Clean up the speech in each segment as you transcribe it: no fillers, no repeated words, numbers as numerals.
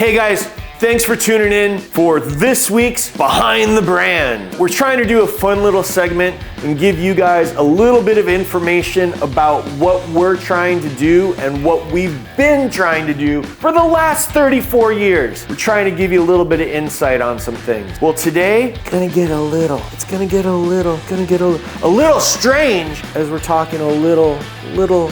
Hey guys, thanks for tuning in for this week's Behind the Brand. We're trying to do a fun little segment and give you guys a little bit of information about what we're trying to do and what we've been trying to do for the last 34 years. We're trying to give you a little bit of insight on some things. Well, today, it's gonna get a little strange as we're talking a little. You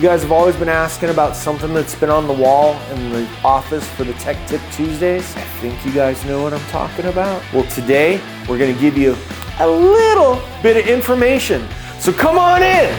guys have always been asking about something that's been on the wall in the office for the Tech Tip Tuesdays. I think you guys know what I'm talking about. Well, today we're gonna give you a little bit of information. So come on in.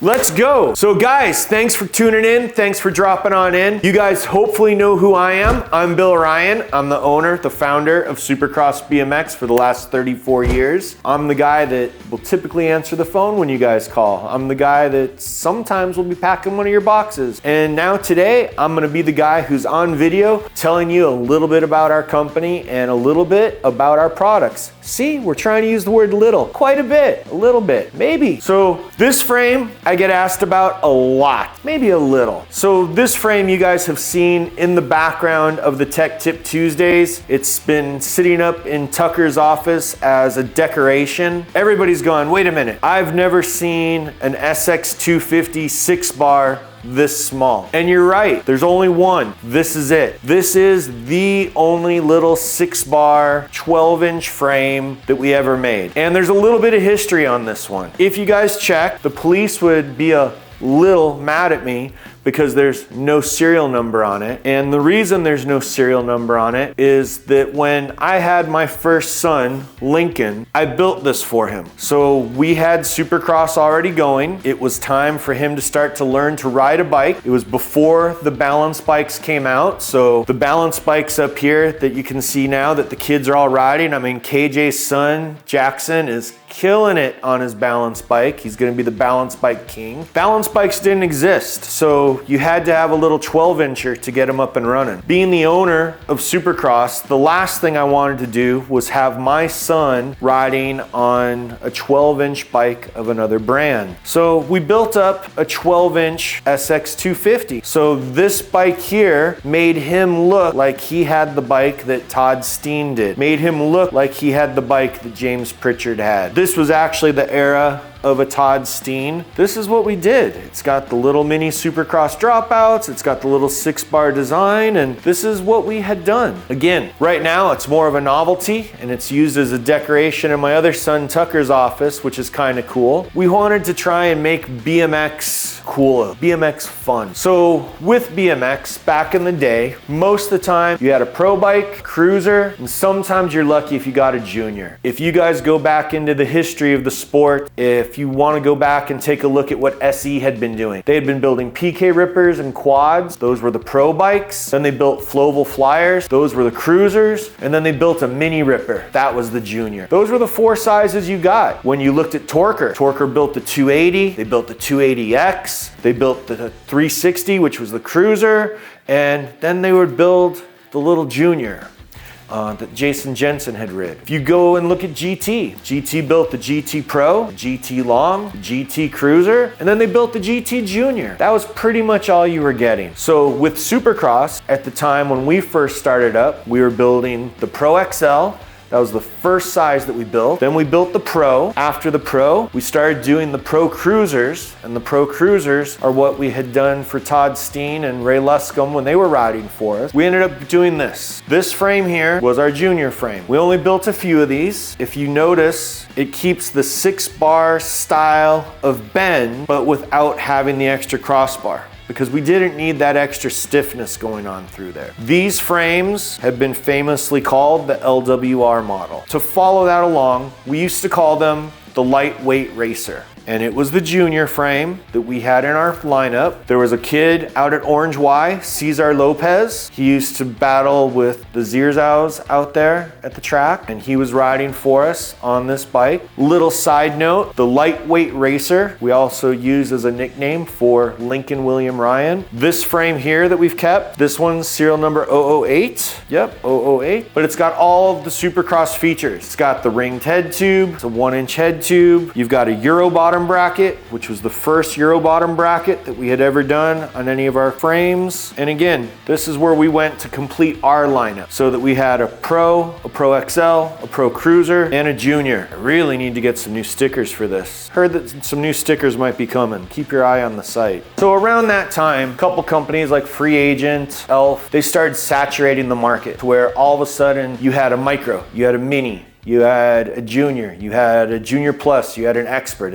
Let's go. So guys, thanks for tuning in. Thanks for dropping on in. You guys hopefully know who I am. I'm Bill Ryan. I'm the owner, the founder of Supercross BMX for the last 34 years. I'm the guy that will typically answer the phone when you guys call. I'm the guy that sometimes will be packing one of your boxes. And now today, I'm gonna be the guy who's on video telling you a little bit about our company and a little bit about our products. See, we're trying to use the word little, quite a bit, a little bit, maybe. So this frame, I get asked about a lot, maybe a little. So this frame you guys have seen in the background of the Tech Tip Tuesdays. It's been sitting up in Tucker's office as a decoration. Everybody's gone, wait a minute, I've never seen an SX250 6-bar this small. And you're right, there's only one. This is it. This is the only little 6-bar, 12-inch frame that we ever made. And there's a little bit of history on this one. If you guys check, the police would be a little mad at me because there's no serial number on it. And the reason there's no serial number on it is that when I had my first son, Lincoln, I built this for him. So we had Supercross already going. It was time for him to start to learn to ride a bike. It was before the balance bikes came out. So the balance bikes up here that you can see now that the kids are all riding. I mean, KJ's son, Jackson, is killing it on his balance bike. He's gonna be the balance bike king. Balance bikes didn't exist, so you had to have a little 12-incher to get them up and running. Being the owner of Supercross, the last thing I wanted to do was have my son riding on a 12-inch bike of another brand. So we built up a 12-inch SX250. So this bike here made him look like he had the bike that Todd Steen did. Made him look like he had the bike that James Pritchard had. This was actually the era of a Todd Steen. This is what we did. It's got the little mini Supercross dropouts, it's got the little 6-bar design, and this is what we had done. Again, right now it's more of a novelty and it's used as a decoration in my other son Tucker's office, which is kind of cool. We wanted to try and make BMX cool, BMX fun. So with BMX, back in the day, most of the time you had a pro bike, cruiser, and sometimes you're lucky if you got a junior. If you guys go back into the history of the sport, if you want to go back and take a look at what SE had been doing, they had been building PK Rippers and quads. Those were the pro bikes. Then they built Floval Flyers. Those were the cruisers. And then they built a mini Ripper. That was the junior. Those were the 4 sizes you got. When you looked at Torker, Torker built the 280. They built the 280X. They built the 360, which was the cruiser. And then they would build the little junior that Jason Jensen had rid. If you go and look at GT built the GT Pro, GT Long, GT Cruiser, and then they built the GT Junior. That was pretty much all you were getting. So with Supercross, at the time when we first started up, we were building the Pro XL. That was the first size that we built. Then we built the Pro. After the Pro, we started doing the Pro Cruisers, and the Pro Cruisers are what we had done for Todd Steen and Ray Luscombe when they were riding for us. We ended up doing this. This frame here was our junior frame. We only built a few of these. If you notice, it keeps the 6-bar style of bend, but without having the extra crossbar, because we didn't need that extra stiffness going on through there. These frames have been famously called the LWR model. To follow that along, we used to call them the lightweight racer. and it was the junior frame that we had in our lineup. There was a kid out at Orange Y, Cesar Lopez. He used to battle with the Zierzows out there at the track, and he was riding for us on this bike. Little side note, the lightweight racer, we also use as a nickname for Lincoln William Ryan. This frame here that we've kept, this one's serial number 008. Yep, 008. But it's got all of the Supercross features. It's got the ringed head tube, it's a 1-inch head tube. You've got a Euro bottom bracket, which was the first Euro bottom bracket that we had ever done on any of our frames. And again, this is where we went to complete our lineup, so that we had a Pro XL, a Pro Cruiser, and a Junior. I really need to get some new stickers for this. Heard that some new stickers might be coming. Keep your eye on the site. So around that time, a couple companies like Free Agent, Elf, they started saturating the market to where all of a sudden you had a micro, you had a mini, you had a junior, you had a junior plus, you had an expert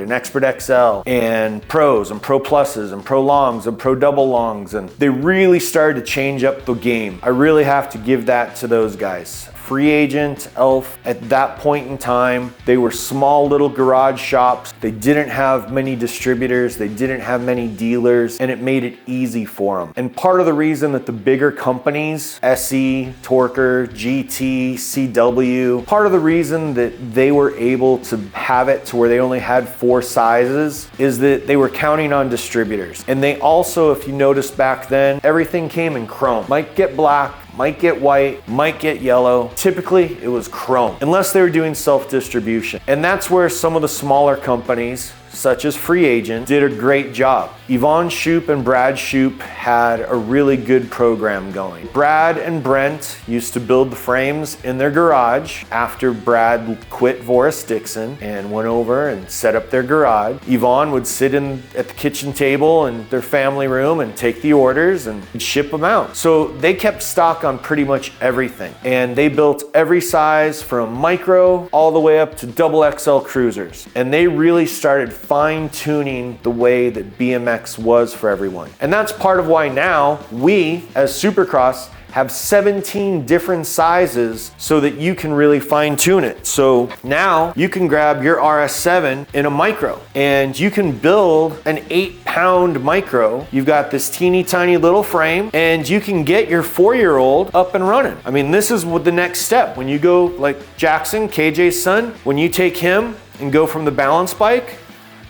XL, and pros and pro pluses and pro longs and pro double longs, and they really started to change up the game. I really have to give that to those guys. Free Agent, Elf, at that point in time, they were small little garage shops. They didn't have many distributors, they didn't have many dealers, and it made it easy for them. And part of the reason that the bigger companies, SE, Torker, GT, CW, part of the reason that they were able to have it to where they only had 4 sizes is that they were counting on distributors. And they also, if you notice back then, everything came in chrome. Might get black, might get white, might get yellow. Typically, it was chrome, unless they were doing self-distribution. And that's where some of the smaller companies, such as Free Agent, did a great job. Yvonne Shoup and Brad Shoup had a really good program going. Brad and Brent used to build the frames in their garage after Brad quit Voris Dixon and went over and set up their garage. Yvonne would sit at the kitchen table in their family room and take the orders and ship them out. So they kept stock on pretty much everything. And they built every size from micro all the way up to double XL cruisers. And they really started fine-tuning the way that BMX was for everyone. And that's part of why now we, as Supercross, have 17 different sizes so that you can really fine-tune it. So now you can grab your RS7 in a micro and you can build an 8-pound micro. You've got this teeny tiny little frame and you can get your 4-year-old up and running. I mean, this is what the next step. When you go like Jackson, KJ's son, when you take him and go from the balance bike,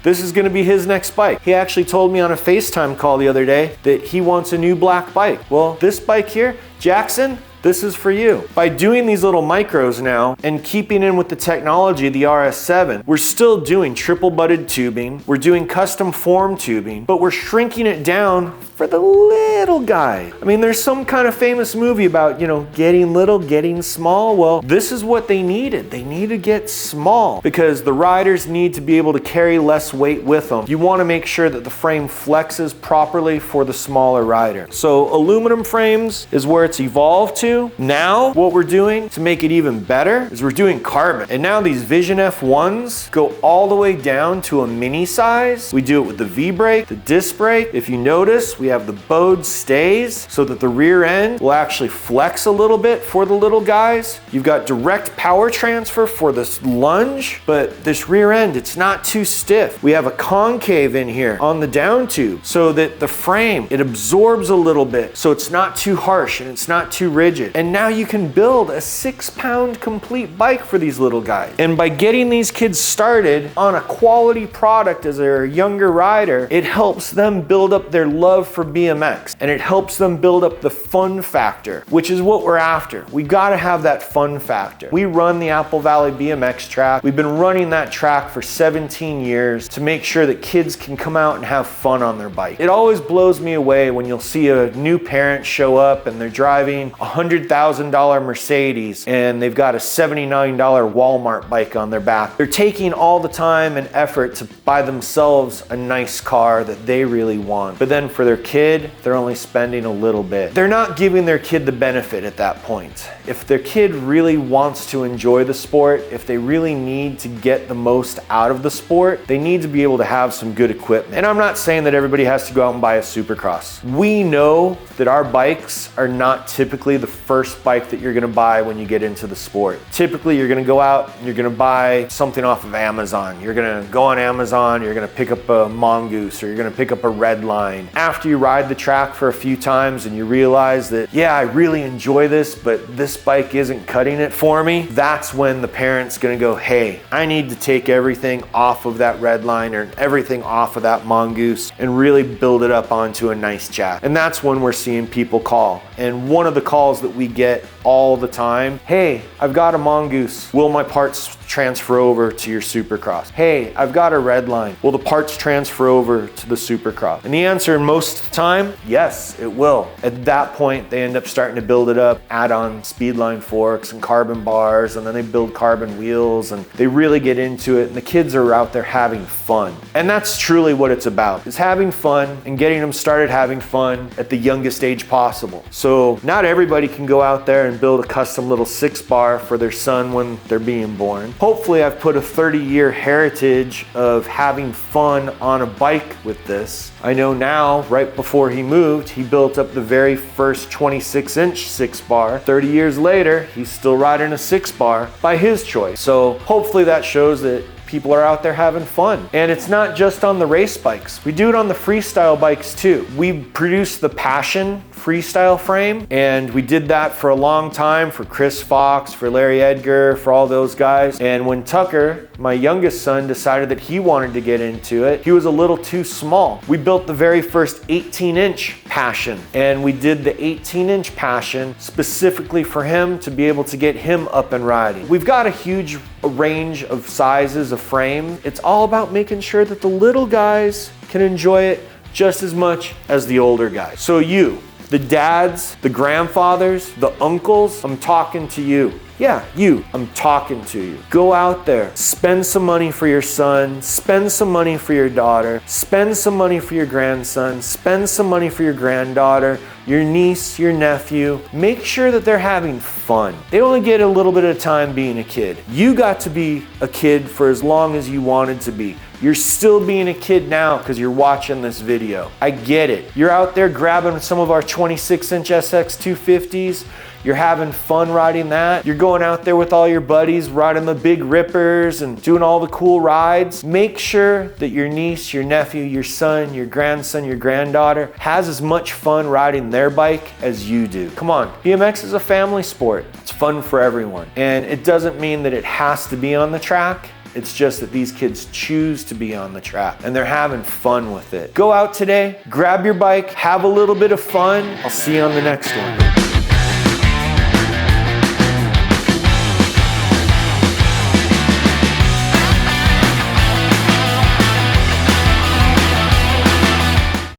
this is gonna be his next bike. He actually told me on a FaceTime call the other day that he wants a new black bike. Well, this bike here, Jackson, this is for you. By doing these little micros now and keeping in with the technology of the RS7, we're still doing triple butted tubing, we're doing custom form tubing, but we're shrinking it down for the little guy. I mean, there's some kind of famous movie about, you know, getting little, getting small. Well, this is what they needed. They need to get small because the riders need to be able to carry less weight with them. You want to make sure that the frame flexes properly for the smaller rider. So aluminum frames is where it's evolved to. Now, what we're doing to make it even better is we're doing carbon. And now these Vision F1s go all the way down to a mini size. We do it with the V-brake, the disc brake. If you notice, we have the bowed stays so that the rear end will actually flex a little bit for the little guys. You've got direct power transfer for this lunge, but this rear end, it's not too stiff. We have a concave in here on the down tube so that the frame, it absorbs a little bit so it's not too harsh and it's not too rigid. And now you can build a 6-pound complete bike for these little guys. And by getting these kids started on a quality product as they're a younger rider, it helps them build up their love for BMX. And it helps them build up the fun factor, which is what we're after. We gotta have that fun factor. We run the Apple Valley BMX track. We've been running that track for 17 years to make sure that kids can come out and have fun on their bike. It always blows me away when you'll see a new parent show up and they're driving a $100,000 Mercedes and they've got a $79 Walmart bike on their back. They're taking all the time and effort to buy themselves a nice car that they really want. But then for their kid, they're only spending a little bit. They're not giving their kid the benefit at that point. If their kid really wants to enjoy the sport, if they really need to get the most out of the sport, they need to be able to have some good equipment. And I'm not saying that everybody has to go out and buy a Supercross. We know that our bikes are not typically the first bike that you're gonna buy when you get into the sport. Typically, you're gonna go out and you're gonna buy something off of Amazon. You're gonna go on Amazon, you're gonna pick up a Mongoose, or you're gonna pick up a Redline. After you ride the track for a few times and you realize that, yeah, I really enjoy this, but this bike isn't cutting it for me, that's when the parent's gonna go, hey, I need to take everything off of that Redline or everything off of that Mongoose and really build it up onto a nice jack. And that's when we're seeing people call. And one of the calls that we get all the time, hey, I've got a Mongoose. Will my parts transfer over to your Supercross? Hey, I've got a Redline. Will the parts transfer over to the Supercross? And the answer most of the time, yes, it will. At that point, they end up starting to build it up, add on speedline forks and carbon bars, and then they build carbon wheels, and they really get into it, and the kids are out there having fun. And that's truly what it's about, is having fun and getting them started having fun at the youngest age possible. So not everybody can go out there and build a custom little 6-bar for their son when they're being born. Hopefully I've put a 30-year heritage of having fun on a bike with this. I know now, right before he moved, he built up the very first 26-inch 6-bar. 30 years later, he's still riding a 6-bar by his choice. So hopefully that shows that people are out there having fun. And it's not just on the race bikes. We do it on the freestyle bikes too. We produced the Passion freestyle frame, and we did that for a long time for Chris Fox, for Larry Edgar, for all those guys. And when Tucker, my youngest son, decided that he wanted to get into it, he was a little too small. We built the very first 18-inch Passion, and we did the 18-inch Passion specifically for him to be able to get him up and riding. We've got a huge range of sizes of frame. It's all about making sure that the little guys can enjoy it just as much as the older guys. So you, the dads, the grandfathers, the uncles, I'm talking to you. Yeah, you, I'm talking to you. Go out there, spend some money for your son, spend some money for your daughter, spend some money for your grandson, spend some money for your granddaughter, your niece, your nephew. Make sure that they're having fun. They only get a little bit of time being a kid. You got to be a kid for as long as you wanted to be. You're still being a kid now because you're watching this video. I get it. You're out there grabbing some of our 26-inch SX 250s. You're having fun riding that. You're going out there with all your buddies, riding the big rippers and doing all the cool rides. Make sure that your niece, your nephew, your son, your grandson, your granddaughter has as much fun riding their bike as you do. Come on, BMX is a family sport. It's fun for everyone. And it doesn't mean that it has to be on the track. It's just that these kids choose to be on the track and they're having fun with it. Go out today, grab your bike, have a little bit of fun. I'll see you on the next one.